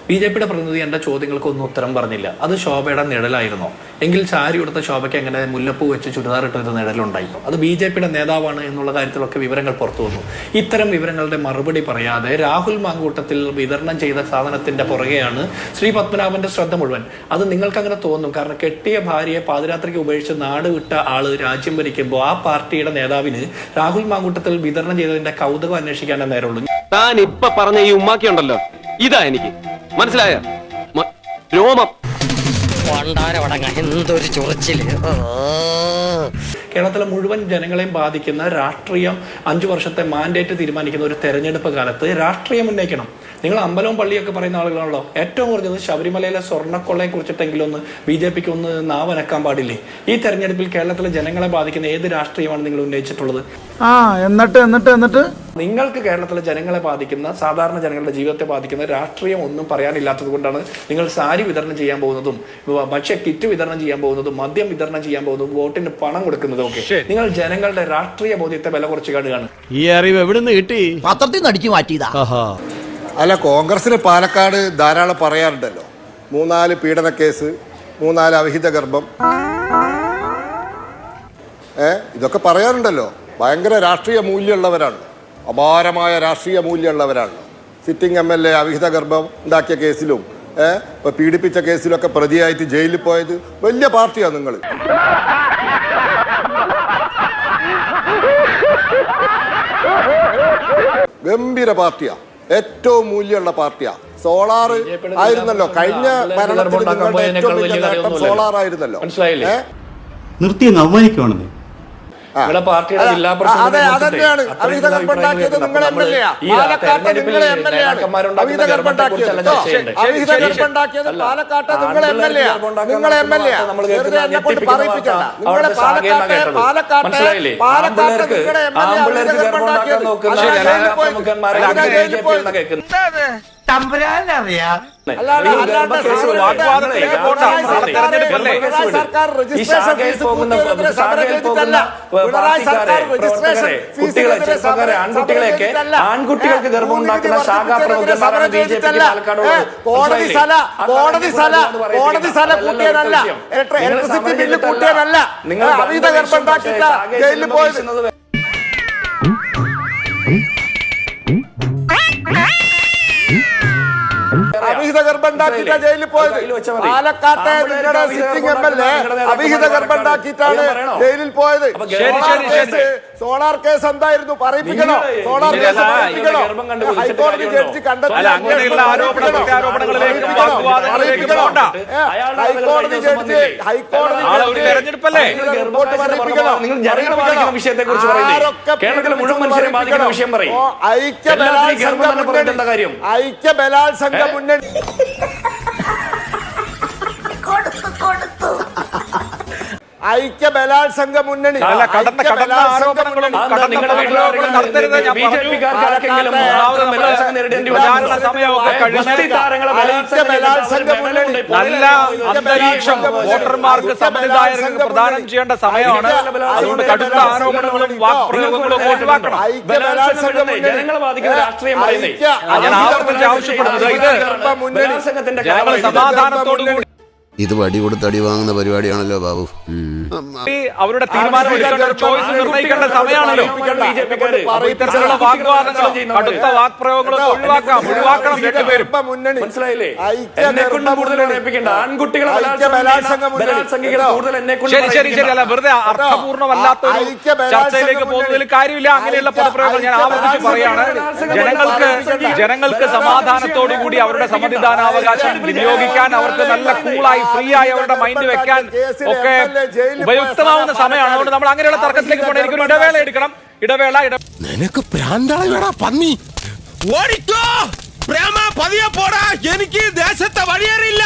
ബി.ജെ.പിയുടെ പ്രതിനിധി എൻ്റെ ചോദ്യങ്ങൾക്കൊന്നും ഉത്തരം പറഞ്ഞില്ല. അത് ശോഭയുടെ നിഴലായിരുന്നോ? എങ്കിൽ സാരി ഉടുത്ത ശോഭയ്ക്ക് എങ്ങനെ മുല്ലപ്പൂ വെച്ച് ചുരിദാറിട്ട് ഒരു നിഴലുണ്ടായി? അത് ബി.ജെ.പിയുടെ നേതാവാണ് എന്നുള്ള കാര്യത്തിലൊക്കെ വിവരങ്ങൾ പുറത്തു വന്നു. ഇത്തരം വിവരങ്ങളുടെ മറുപടി പറയാതെ രാഹുൽ മാങ്കൂട്ടത്തിൽ വിതരണം ചെയ്ത സാധനത്തിന്റെ പുറകെയാണ് ശ്രീ പത്മനാഭന്റെ ശ്രദ്ധ മുഴുവൻ. അത് നിങ്ങൾക്ക് അങ്ങനെ തോന്നും. കാരണം കെട്ടിയ ഭാര്യയെ പാതിരാത്രിക്ക് ഉപേക്ഷിച്ച് നാട് വിട്ട ആള് രാജ്യം ഭരിക്കുമ്പോൾ ആ പാർട്ടിയുടെ നേതാവിന് രാഹുൽ മാങ്കൂട്ടത്തിൽ വിതരണം ചെയ്തതിന്റെ കൗതുകം അന്വേഷിക്കാനേ നേരമുള്ളൂ. താൻ ഇപ്പൊ പറഞ്ഞ ഈ ഉമ്മാക്കി ഉണ്ടല്ലോ, ഇതാ എനിക്ക് മനസ്സിലായ രോമം. എന്തൊരു ചൊറിച്ചില്. കേരളത്തിലെ മുഴുവൻ ജനങ്ങളെയും ബാധിക്കുന്ന രാഷ്ട്രീയം 5 വർഷത്തെ മാൻഡേറ്റ് തീരുമാനിക്കുന്ന ഒരു തെരഞ്ഞെടുപ്പ് കാലത്ത് രാഷ്ട്രീയം ഉന്നയിക്കണം. നിങ്ങൾ അമ്പലവും പള്ളിയൊക്കെ പറയുന്ന ആളുകളാണല്ലോ. ഏറ്റവും കുറഞ്ഞത് ശബരിമലയിലെ സ്വർണ്ണക്കൊള്ളയെ കുറിച്ചിട്ടെങ്കിലും ഒന്ന് ബി.ജെ.പിക്ക് ഒന്ന് നാവനക്കാൻ പാടില്ലേ? ഈ തെരഞ്ഞെടുപ്പിൽ കേരളത്തിലെ ജനങ്ങളെ ബാധിക്കുന്ന ഏത് രാഷ്ട്രീയമാണ് നിങ്ങൾ ഉന്നയിച്ചിട്ടുള്ളത്? എന്നിട്ട് നിങ്ങൾക്ക് കേരളത്തിലെ ജനങ്ങളെ ബാധിക്കുന്ന, സാധാരണ ജനങ്ങളുടെ ജീവിതത്തെ ബാധിക്കുന്ന രാഷ്ട്രീയം ഒന്നും പറയാനില്ലാത്തത് കൊണ്ടാണ് നിങ്ങൾ സാരി വിതരണം ചെയ്യാൻ പോകുന്നതും ഭക്ഷ്യ കിറ്റ് വിതരണം ചെയ്യാൻ പോകുന്നതും മദ്യം വിതരണം ചെയ്യാൻ പോകുന്നതും വോട്ടിന് പണം കൊടുക്കുന്നതും ഒക്കെ. നിങ്ങൾ ജനങ്ങളുടെ രാഷ്ട്രീയ ബോധ്യത്തെ വില കുറച്ച് കാണുകയാണ്. ഈ അറിവ് എവിടെ നിന്ന് കിട്ടി? പത്രത്തിൽ നിന്ന് അടിച്ചു മാറ്റിയതാ. അല്ല, കോൺഗ്രസിന് പാലക്കാട് ധാരാളം പറയാറുണ്ടല്ലോ. 3-4 പീഡന കേസ്, 3-4 അവിഹിത ഗർഭം, ഇതൊക്കെ പറയാറുണ്ടല്ലോ. ഭയങ്കര രാഷ്ട്രീയ മൂല്യമുള്ളവരാണ്, അപാരമായ രാഷ്ട്രീയ മൂല്യമുള്ളവരാണ്. സിറ്റിംഗ് MLA അവിഹിത ഗർഭം ഉണ്ടാക്കിയ കേസിലും ഇപ്പൊ പീഡിപ്പിച്ച കേസിലൊക്കെ പ്രതിയായിട്ട് ജയിലിൽ പോയത് വലിയ പാർട്ടിയാണ് നിങ്ങൾ. ഗംഭീര പാർട്ടിയാ, ഏറ്റവും മൂല്യമുള്ള പാർട്ടിയാ. സോളാർ ആയിരുന്നല്ലോ കഴിഞ്ഞ ഭരണത്തിൽ നിങ്ങളുടെ ഏറ്റവും വലിയ നേട്ടം, സോളാർ ആയിരുന്നല്ലോ. നിർത്തി അവമാനിക്കുവാണെന്ന്. പാർട്ടിയുടെ ജില്ലാ അതെ, അതന്നെയാണ് അവിഹിത ഗർഭം ഉണ്ടാക്കിയത്. നിങ്ങൾ MLA പാലക്കാട്ട്, നിങ്ങൾ MLA അവിഹിത ഗർഭം ഉണ്ടാക്കിയത്. അവിഹിത ഗർഭം ഉണ്ടാക്കിയത് പാലക്കാട്ട് നിങ്ങൾ MLA, നിങ്ങൾ MLA. വെറുതെ എന്നെ കൊണ്ട് പറയിപ്പിക്കണ്ട. നിങ്ങളെ പാലക്കാട്ട് നിങ്ങളുടെ MLA അവിഹിത ഗർഭം ഉണ്ടാക്കിയത്. ആൺകുട്ടികൾക്ക് ഗർഭം ഉണ്ടാക്കുന്ന ശാഖാ പ്രമുഖന്മാരാണ് ബി.ജെ.പിക്ക് പാലക്കാട്. കോടതി സ്ഥല കൂട്ടിയതല്ല, ഇലക്ട്രിസിറ്റി ബില്ല് കൂട്ടിയതല്ല, നിങ്ങൾ അവിഹിത ഗർഭം ഉണ്ടാക്കിയിട്ടാ ജയിലിൽ പോയത്. അവിഹിത ഗർഭം ഉണ്ടാക്കിയിട്ടാ ജയിലിൽ പോയത്. പാലക്കാട്ടെ നിങ്ങളുടെ സിറ്റിംഗ് MLA അവിഹിത ഗർഭം ഉണ്ടാക്കിയിട്ടാണ് ജയിലിൽ പോയത്. സോളാർ കേസ് എന്തായിരുന്നു? പറയിപ്പിക്കണോ? സോളാർ കേസ് പറയിപ്പിക്കണോ? ഹൈക്കോടതി ജഡ്ജി കണ്ടെത്തിയ ഹൈക്കോടതി ജഡ്ജി റിപ്പോർട്ട് പറയിപ്പിക്കണോ? വിഷയത്തെ കുറിച്ച് കേരളത്തിലെ മുഴുവൻ മനുഷ്യരെ ബാധിക്കുന്ന വിഷയം പറയും. ഐക്യ ബലാത്സംഗ മുന്നണി ഐക്യ ബലാത്സംഗ മുന്നണി വോട്ടർമാർക്ക് സമ്മതിദായകർക്ക് പ്രദാനം ചെയ്യേണ്ട സമയമാണ്. അതുകൊണ്ട് കടുത്ത ആരോപണങ്ങളും വാക്പ്രയോഗങ്ങളും ഒഴിവാക്കണം. ഞാൻ ആവർത്തിച്ച് ആവശ്യപ്പെടുന്നത് ഇത് ജനങ്ങൾ സമാധാനത്തോടുകൂടി ഇത് വടി കൊടുത്ത് അടി വാങ്ങുന്ന പരിപാടിയാണല്ലോ ബാബു. അവരുടെ തീരുമാനം എടുക്കേണ്ട, ചോയ്സ് നിർണ്ണയിക്കേണ്ട സമയമാണല്ലോ. ഇത്തരത്തിലുള്ള വാഗ്വാദങ്ങളും കടുത്ത വാക്പ്രയോഗങ്ങളും ഒഴിവാക്കണം രണ്ടുപേരും. മനസ്സിലായില്ലേ? ശരി. അല്ല, വെറുതെ അർത്ഥപൂർണ്ണമല്ലാത്തൊരു ചർച്ചയിലേക്ക് പോകുന്നതിൽ കാര്യമില്ല. അങ്ങനെയുള്ള പദപ്രയോഗങ്ങൾ ഞാൻ ആവർത്തിച്ച് പറയാണ്. ജനങ്ങൾക്ക് സമാധാനത്തോടുകൂടി അവരുടെ സമ്മതിദാനാവകാശം വിനിയോഗിക്കാൻ, അവർക്ക് നല്ല കൂളായി ഫ്രീ ആയി അവരുടെ മൈൻഡ് വെക്കാൻ ഒക്കെ ഉപയുക്തമാവുന്ന സമയമാണ്. അതുകൊണ്ട് നമ്മൾ അങ്ങനെയുള്ള തർക്കത്തിലേക്ക് പോകണം. എനിക്കൊരു ഇടവേള എടുക്കണം. നിനക്ക് പ്രാന്താളാ പന്നി. ഓടിക്കോ പ്രേമ, പതിയെ പോടാ. എനിക്ക് ദേശത്തെ വഴിയേറിയില്ല.